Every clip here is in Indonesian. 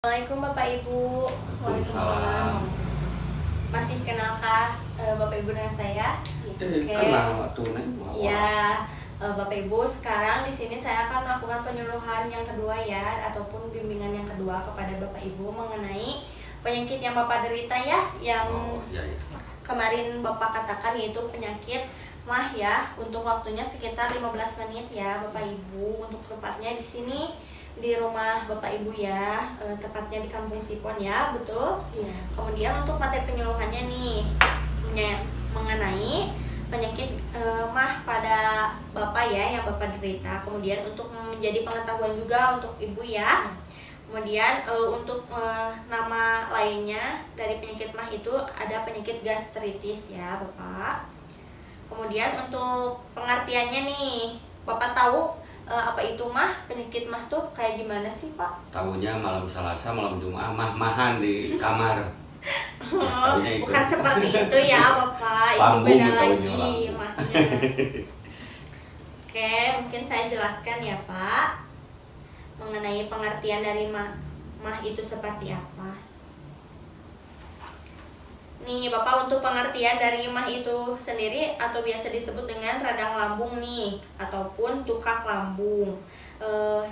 Assalamualaikum Bapak Ibu. Waalaikumsalam. Masih kenalkah Bapak Ibu dengan saya? Oke. Kenal tuh Neng. Ya, Bapak Ibu, sekarang di sini saya akan melakukan penyuluhan yang kedua ya, ataupun bimbingan yang kedua kepada Bapak Ibu mengenai penyakit yang Bapak derita ya, yang Iya. kemarin Bapak katakan yaitu penyakit mah ya. Untuk waktunya sekitar 15 menit ya Bapak Ibu. Untuk tepatnya di sini di rumah Bapak Ibu ya, tepatnya di Kampung Sipon ya, betul? Iya. Kemudian untuk materi penyuluhannya nih mengenai penyakit mah pada Bapak ya yang Bapak derita. Kemudian untuk menjadi pengetahuan juga untuk Ibu ya. Kemudian untuk nama lainnya dari penyakit mah itu ada penyakit gastritis ya Bapak. Kemudian untuk pengertiannya nih, Bapak tahu apa itu mah, penyakit mah tuh kayak gimana sih Pak? Tahunya malam Selasa, malam Jumat, mah-mahan di kamar. Tahunya itu. Bukan seperti itu ya Bapak, itu Lambung beda tahunya, lagi lambung. mahnya. Oke, mungkin saya jelaskan ya Pak mengenai pengertian dari mah itu seperti apa. Nih Bapak, untuk pengertian dari mah itu sendiri atau biasa disebut dengan radang lambung nih ataupun tukak lambung,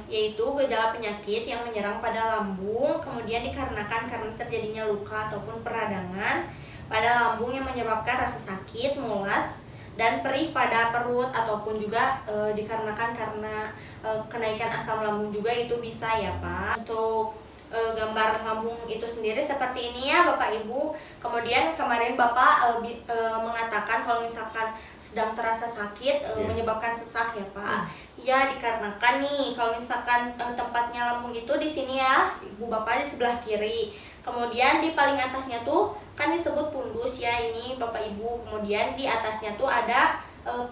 yaitu gejala penyakit yang menyerang pada lambung kemudian dikarenakan karena terjadinya luka ataupun peradangan pada lambung yang menyebabkan rasa sakit, mulas, dan perih pada perut ataupun juga dikarenakan karena kenaikan asam lambung juga itu bisa ya Pak. Untuk gambar lambung itu sendiri seperti ini ya Bapak Ibu. Kemudian kemarin Bapak mengatakan kalau misalkan sedang terasa sakit menyebabkan sesak ya Pak. Ya dikarenakan nih kalau misalkan tempatnya lambung itu di sini ya Ibu Bapak, di sebelah kiri. Kemudian di paling atasnya tuh kan disebut pundus ya ini Bapak Ibu. Kemudian di atasnya tuh ada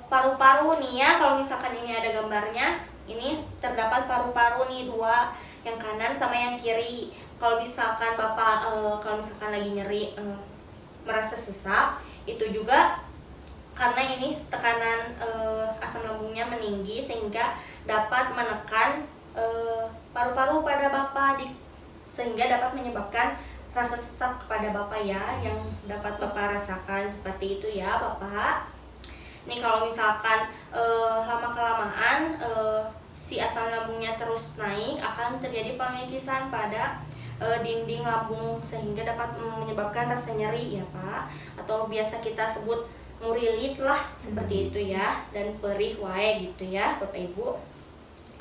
paru-paru nih ya. Kalau misalkan ini ada gambarnya, ini terdapat paru-paru nih dua, yang kanan sama yang kiri. Kalau misalkan Bapak kalau misalkan lagi nyeri merasa sesak, itu juga karena ini tekanan asam lambungnya meninggi sehingga dapat menekan paru-paru pada Bapak sehingga dapat menyebabkan rasa sesak kepada Bapak ya, yang dapat Bapak rasakan seperti itu ya Bapak. Nih kalau misalkan lama-kelamaan si asam lambungnya terus naik, akan terjadi pengikisan pada dinding lambung sehingga dapat menyebabkan rasa nyeri ya Pak, atau biasa kita sebut ngurilit lah seperti itu ya, dan perih wae gitu ya Bapak Ibu.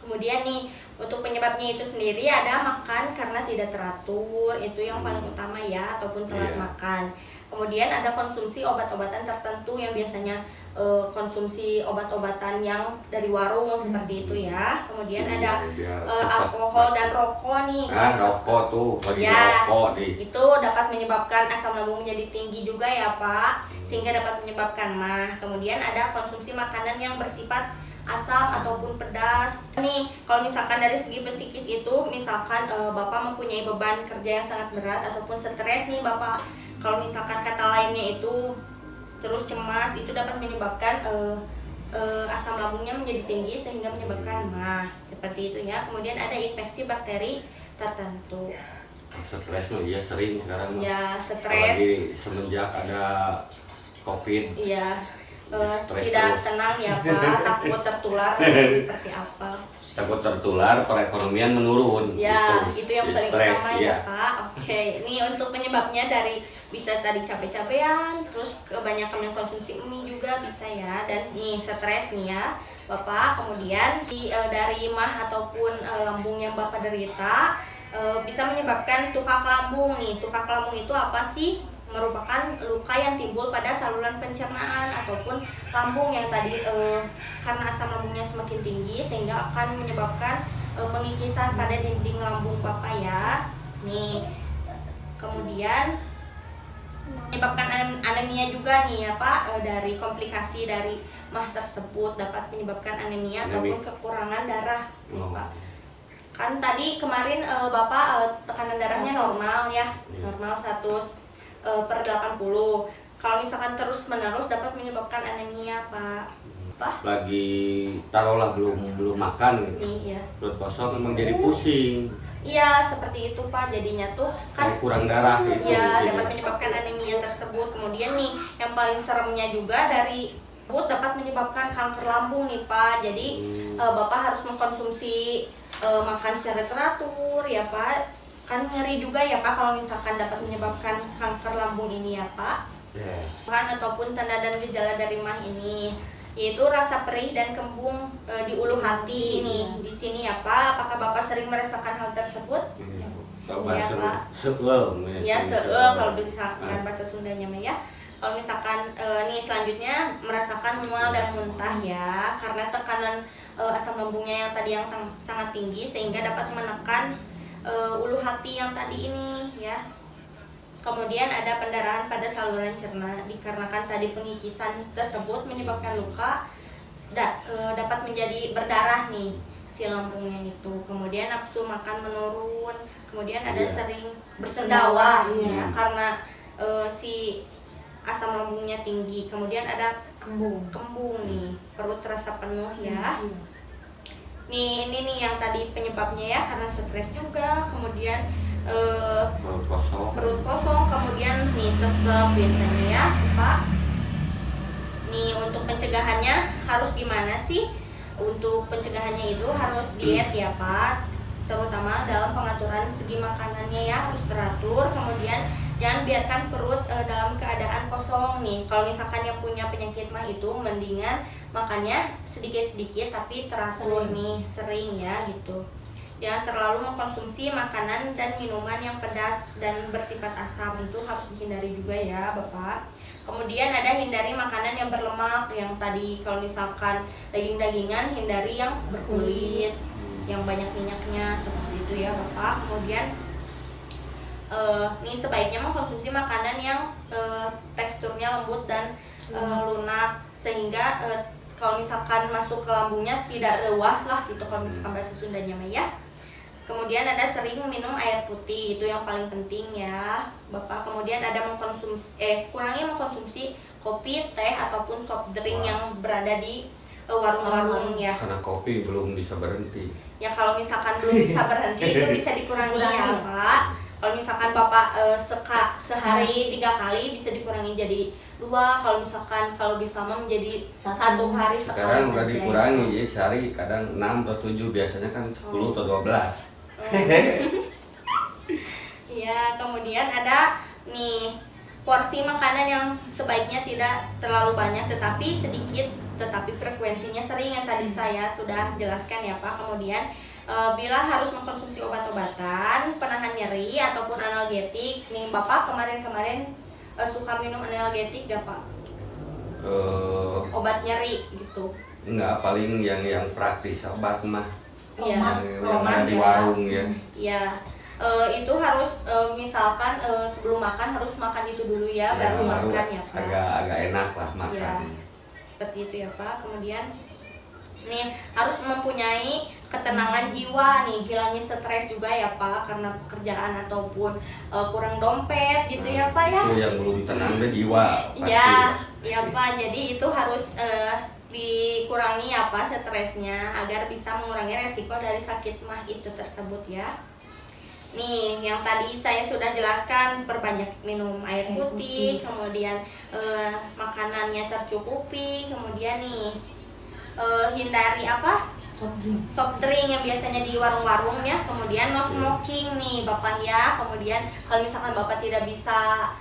Kemudian nih untuk penyebabnya itu sendiri ada makan karena tidak teratur, itu yang paling utama ya, ataupun telat makan. Kemudian ada konsumsi obat-obatan tertentu yang biasanya konsumsi obat-obatan yang dari warung seperti itu ya. Kemudian ada alkohol dan rokok nih. Rokok tuh, lagi ya, rokok nih. itu dapat menyebabkan asam lambung menjadi tinggi juga ya Pak, sehingga dapat menyebabkan mah. Kemudian ada konsumsi makanan yang bersifat asam ataupun pedas. Nih kalau misalkan dari segi psikis itu, misalkan Bapak mempunyai beban kerja yang sangat berat ataupun stres nih Bapak, kalau misalkan kata lainnya itu terus cemas, itu dapat menyebabkan asam lambungnya menjadi tinggi sehingga menyebabkan mah seperti itu ya. Kemudian ada infeksi bakteri tertentu. Stres tuh ya sering sekarang. Ya stres. Apalagi semenjak ada COVID. Iya. Stres Tidak terus. tenang ya Pak, takut tertular seperti apa. Takut tertular, perekonomian menurun. Ya, itu yang Jadi paling stres, utama ya Pak. Oke, ini untuk penyebabnya dari bisa tadi capek-capean, terus kebanyakan mengkonsumsi mie juga bisa ya, dan nih stres nih ya Bapak. Kemudian dari mah ataupun lambung yang Bapak derita bisa menyebabkan tukak lambung nih. Tukak lambung itu apa sih? Merupakan luka yang timbul pada saluran pencernaan ataupun lambung yang tadi karena asam lambungnya semakin tinggi sehingga akan menyebabkan pengikisan pada dinding lambung Bapak ya. Nih. Kemudian menyebabkan anemia juga nih ya Pak, dari komplikasi dari mah tersebut dapat menyebabkan anemia ataupun kekurangan darah nih, Pak. Kan tadi kemarin Bapak tekanan darahnya normal ya, normal 100/80. Kalau misalkan terus menerus dapat menyebabkan anemia Pak. Lagi taruhlah belum makan gitu. Nih ya. Perut kosong memang jadi pusing. Iya, seperti itu Pak. Jadinya tuh kan Kayak kurang darah gitu. ya gitu. dapat menyebabkan anemia tersebut. Kemudian nih yang paling seremnya juga dari dapat menyebabkan kanker lambung nih Pak. Jadi Bapak harus mengkonsumsi makan secara teratur ya Pak. Kan ngeri juga ya Pak kalau misalkan dapat menyebabkan kanker lambung ini ya Pak. Ya. Keluhan ataupun tanda dan gejala dari MAH ini yaitu rasa perih dan kembung di ulu hati nih di sini ya Pak. Apakah Bapak sering merasakan hal tersebut? Coba Iya, Pak. seul. Ya seul kalau misalkan bahasa Sundanya mah ya. Kalau misalkan nih selanjutnya merasakan mual dan muntah ya karena tekanan asam lambungnya yang tadi yang sangat tinggi sehingga dapat menekan ulu hati yang tadi ini ya. Kemudian ada pendarahan pada saluran cerna dikarenakan tadi pengikisan tersebut menyebabkan luka dapat menjadi berdarah nih si lambungnya itu. Kemudian nafsu makan menurun. Kemudian ada sering bersendawa ya karena si asam lambungnya tinggi. Kemudian ada kembung nih, perut terasa penuh ya. Nih ini nih yang tadi penyebabnya ya karena stres juga. Kemudian perut kosong, kemudian nih sesek biasanya ya Pak. Nih untuk pencegahannya harus gimana sih? Untuk pencegahannya itu harus diet ya Pak, terutama dalam pengaturan segi makanannya ya harus teratur. Kemudian jangan biarkan perut dalam keadaan kosong nih. Kalau misalkan yang punya penyakit MAH itu mendingan makannya sedikit-sedikit tapi teratur nih, sering ya gitu. Jangan terlalu mengkonsumsi makanan dan minuman yang pedas dan bersifat asam, itu harus dihindari juga ya Bapak. Kemudian ada hindari makanan yang berlemak, yang tadi kalau misalkan daging-dagingan hindari yang berkulit, yang banyak minyaknya seperti itu ya Bapak. Kemudian nih sebaiknya mengkonsumsi makanan yang teksturnya lembut dan lunak sehingga kalau misalkan masuk ke lambungnya tidak lewas lah gitu kalau misalkan bahasa Sundanya mah ya. Kemudian ada sering minum air putih, itu yang paling penting ya Bapak. Kemudian ada kurangi mengkonsumsi kopi, teh ataupun soft drink yang berada di warung-warung ya. Karena kopi belum bisa berhenti. Ya kalau misalkan belum bisa berhenti itu bisa dikurangi ya Pak. Kalau misalkan Bapak sehari 3 kali bisa dikurangi jadi 2. Kalau bisa menjadi 1 hari sekali Sekarang udah saja. dikurangi, jadi sehari kadang 6 atau 7, biasanya kan 10 atau 12. Iya, kemudian ada nih porsi makanan yang sebaiknya tidak terlalu banyak tetapi sedikit, tetapi frekuensinya sering yang tadi saya sudah jelaskan ya Pak. Kemudian bila harus mengkonsumsi obat-obatan penahan nyeri ataupun analgetik nih Bapak kemarin-kemarin suka minum analgetik gak Pak? Obat nyeri gitu. enggak, paling yang praktis obat mah. Iya, yang ada di warung ya. Iya. Itu harus misalkan sebelum makan harus makan itu dulu ya, baru makan ya Pak. Agak enak lah makan. Ya, seperti itu ya Pak. Kemudian nih harus mempunyai ketenangan jiwa nih, hilangin stres juga ya Pak karena pekerjaan ataupun kurang dompet gitu ya Pak ya. Itu yang belum tenang deh jiwa pasti. Iya Pak. Jadi itu harus dikurangi ya Pak stresnya agar bisa mengurangi resiko dari sakit MAH itu tersebut ya. Nih yang tadi saya sudah jelaskan, perbanyak minum air putih, kemudian makanannya tercukupi, kemudian nih hindari soft drink yang biasanya di warung-warung ya. Kemudian no smoking nih Bapak ya. Kemudian kalau misalkan Bapak tidak bisa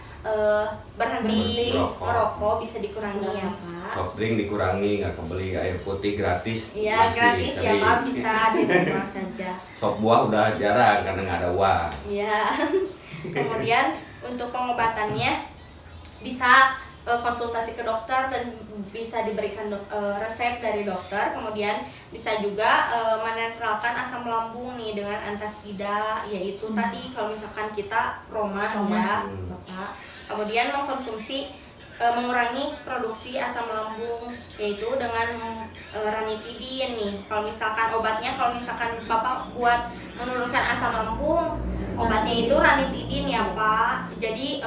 berhenti merokok bisa dikurangi ya Pak. Soft drink dikurangi, nggak kebeli, air putih gratis. Iya gratis ya Pak, bisa di rumah saja. Sop buah udah jarang karena nggak ada uang. Iya. Kemudian untuk pengobatannya bisa konsultasi ke dokter dan bisa diberikan resep dari dokter. Kemudian bisa juga menetralkan asam lambung nih dengan antasida, yaitu tadi kalau misalkan kita promah ya Bapak. Kemudian mengkonsumsi mengurangi produksi asam lambung yaitu dengan ranitidin nih. Kalau misalkan obatnya, kalau misalkan Bapak buat menurunkan asam lambung Obatnya itu ranitidin ya Pak. Jadi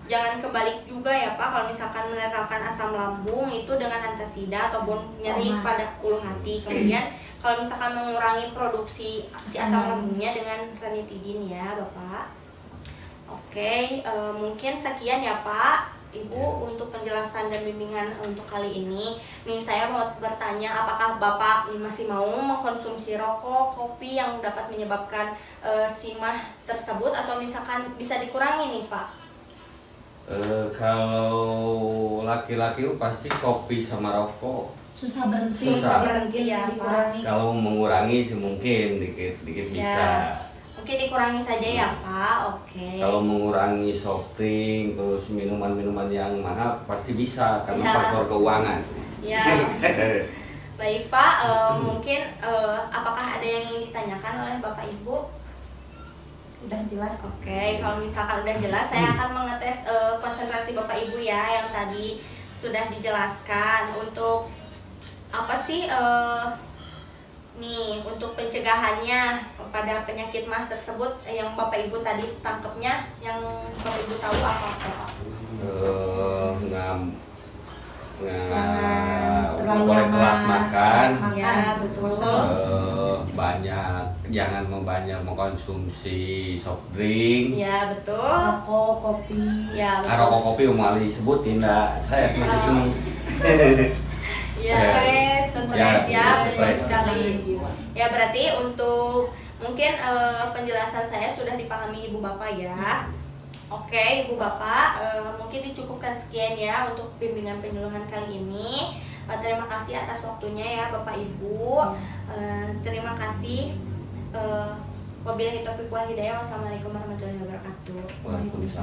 jangan kebalik juga ya Pak. Kalau misalkan menetralkan asam lambung itu dengan antasida ataupun nyeri pada ulu hati. Kemudian kalau misalkan mengurangi produksi si asam lambungnya dengan ranitidin ya Bapak. Oke, mungkin sekian ya Pak Ibu untuk penjelasan dan bimbingan untuk kali ini. Nih saya mau bertanya, apakah Bapak masih mau mengkonsumsi rokok, kopi yang dapat menyebabkan simah tersebut atau misalkan bisa dikurangi nih Pak? Kalau laki-laki pasti kopi sama rokok. Susah berhenti. Susah berhenti ya Pak. Kalau mengurangi sih mungkin dikit-dikit bisa. Mungkin dikurangi saja ya Pak. Oke. Kalau mengurangi soft drink terus minuman-minuman yang mahal pasti bisa karena Ya. faktor keuangan. Ya. Baik Pak, mungkin apakah ada yang ingin ditanyakan oleh Bapak Ibu? Udah jelas. Oke, kalau misalkan udah jelas, saya akan mengetes konsentrasi Bapak Ibu ya yang tadi sudah dijelaskan. Untuk apa sih nih untuk pencegahannya pada penyakit mah tersebut yang Bapak Ibu tadi tangkapnya, yang Bapak Ibu tahu apa Pak? Terlalu boleh lama telat makan. Ya, betul. Banyak, jangan banyak mengkonsumsi soft drink. Ya, betul. Rokok, kopi. Ya, betul. Rokok kopi mau disebutin enggak? Saya masih seneng. Ya, Stres ya, stres. betul sekali. Ya, berarti untuk mungkin penjelasan saya sudah dipahami Ibu Bapak ya. Oke, Ibu Bapak, mungkin dicukupkan sekian ya untuk bimbingan penyuluhan kali ini. Terima kasih atas waktunya ya Bapak Ibu. Terima kasih. Wabillahi taufiq wal hidayah. Wassalamualaikum warahmatullahi wabarakatuh. Waalaikumsalam.